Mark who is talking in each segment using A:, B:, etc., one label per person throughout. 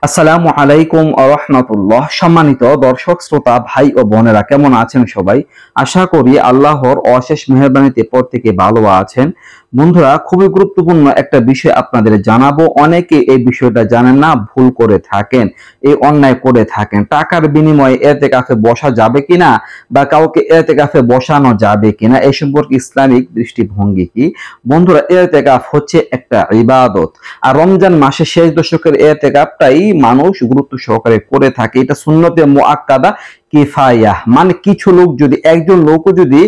A: আসসালামু আলাইকুম ওয়া রাহমাতুল্লাহ। সম্মানিত দর্শক শ্রোতা ভাই ও বোনেরা, কেমন আছেন সবাই? আশা করি আল্লাহর অশেষ মেহেরবানিতে প্রত্যেকে ভালো আছেন। বন্ধুরা, খুবই গুরুত্বপূর্ণ একটা বিষয় আপনাদের জানাবো। অনেকে এই বিষয়টা জানেন না, ভুল করে থাকেন, এই অন্যায় করে থাকেন। টাকার বিনিময়ে ইতিকাফে বসা যাবে কিনা বা কাউকে ইতিকাফে বসানো যাবে কিনা, এই সম্পর্কে ইসলামিক দৃষ্টিভঙ্গি কি? বন্ধুরা, ইতিকাফ হচ্ছে একটা ইবাদত, আর রমজান মাসে শেষ দশকের ইতিকাফটাই মানুষ গুরুত্ব সহকারে করে থাকে। এটা সুন্নতে মুআক্কাদা কিফায়া, মানে কিছু লোক যদি, একজন লোকও যদি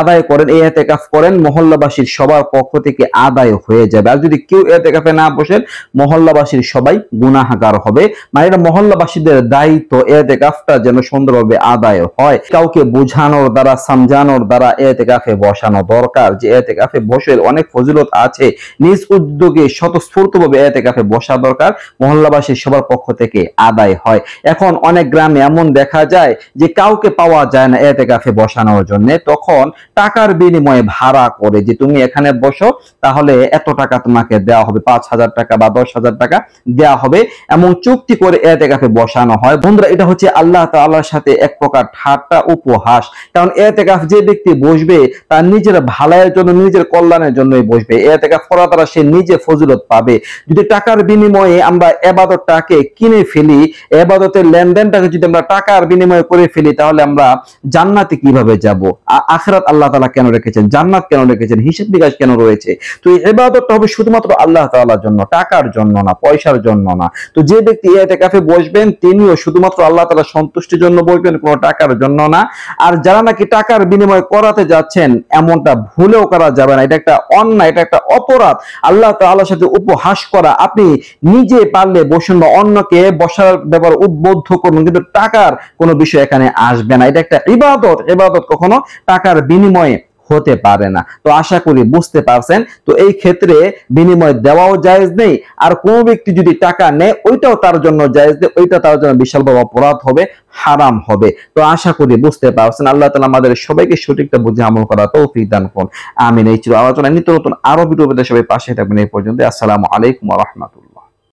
A: আদায় করেন, এই ইতিকাফ করেন, মহল্লাবাসীর সবার পক্ষ থেকে আদায় হয়ে যাবে। আর যদি কেউ ইতিকাফে না বসেন, মহল্লাবাসীর সবাই গুনাহগার হবে। মানে এটা মহল্লাবাসীদের দায়িত্ব, ইতিকাফটা যেন সুন্দরভাবে আদায় হয়। কাউকে বোঝানোর দ্বারা, সমঝানোর দ্বারা ইতিকাফে বসানো দরকার, যে ইতিকাফে বসে অনেক ফজিলত আছে। নিজ উদ্যোগে স্বতঃস্ফূর্তভাবে ইতিকাফে বসা দরকার, মহল্লাবাসীর সবার পক্ষ থেকে আদায় হয়। এখন অনেক গ্রামে এমন দেখা যায় যে কাউকে পাওয়া যায় না ইতিকাফে বসানোর জন্য, তখন টাকার বিনিময়ে ভাড়া করে যে তুমি এখানে বসো, তাহলে এত টাকা তোমাকে দেওয়া হবে, 5,000 টাকা বা 10,000 টাকা দেওয়া হবে, এমন চুক্তি করে ইতিকাফে বসানো হয়। বন্ধুরা, এটা হচ্ছে আল্লাহ তাআলার সাথে এক প্রকার ঠাট্টা, উপহাস। কারণ ইতিকাফ যে ব্যক্তি বসবে, তার নিজের ভালাইয়ের জন্য, নিজের কল্যাণের জন্যই বসবে। ইতিকাফ করা দ্বারা সে নিজে ফজিলত পাবে। যদি টাকার বিনিময়ে আমরা ইবাদতটাকে কিনে ফেলি, ইবাদতের লেনদেনটাকে যদি আমরা টাকার বিনিময়ে করে ফেলি, তাহলে আমরা জান্নাতে কিভাবে যাব? আখিরাত আল্লাহ তাআলা কেন রেখেছেন? জান্নাত কেন রেখেছেন? হিসাব নিকাশ কেন রয়েছে? তো এই ইবাদতটা হবে শুধুমাত্র আল্লাহ তাআলার জন্য, টাকার জন্য না, পয়সার জন্য না। তো যে ব্যক্তি ইতিকাফে বসবেন, তিনিও শুধুমাত্র আল্লাহ তাআলার সন্তুষ্টির জন্য বসবেন, কোনো টাকার জন্য না। আর যারা নাকি টাকার বিনিময়ে করাতে যাচ্ছেন, এমনটা ভুলেও করা যাবে না। এটা একটা অন্যায়, এটা একটা অপরাধ, আল্লাহ তাআলার সাথে উপহাস করা। আপনি নিজে পারলে বসুন বা অন্যকে বসার ব্যাপারে উদ্বুদ্ধ করুন, কিন্তু টাকার কোনো বিষয় এখানে আসবে না। এটা একটা ইবাদত, ইবাদত কখনো টাকার বিনিময়ে হতে পারে না। তো আশা করি বুঝতে পারছেন। তো এই ক্ষেত্রে বিনিময় দেওয়াও জায়েজ নেই, আর কোন ব্যক্তি যদি টাকা নেয়, ওইটাও তার জন্য জায়েজ নেই, ওইটা তার জন্য বিশাল বড় অপরাধ হবে, হারাম হবে। তো আশা করি বুঝতে পারছেন। আল্লাহ তাআলা আমাদের সবাইকে সঠিকটা বুঝে আমল করা তৌফিক দান করুন। আমিন। এই ছিল আলোচনা। নিত্য নতুন আরো ভিডিও পেতে সবাই পাশে থাকবেন। এই পর্যন্ত। আসসালামু আলাইকুম ওয়া রাহমাতুল্লাহ।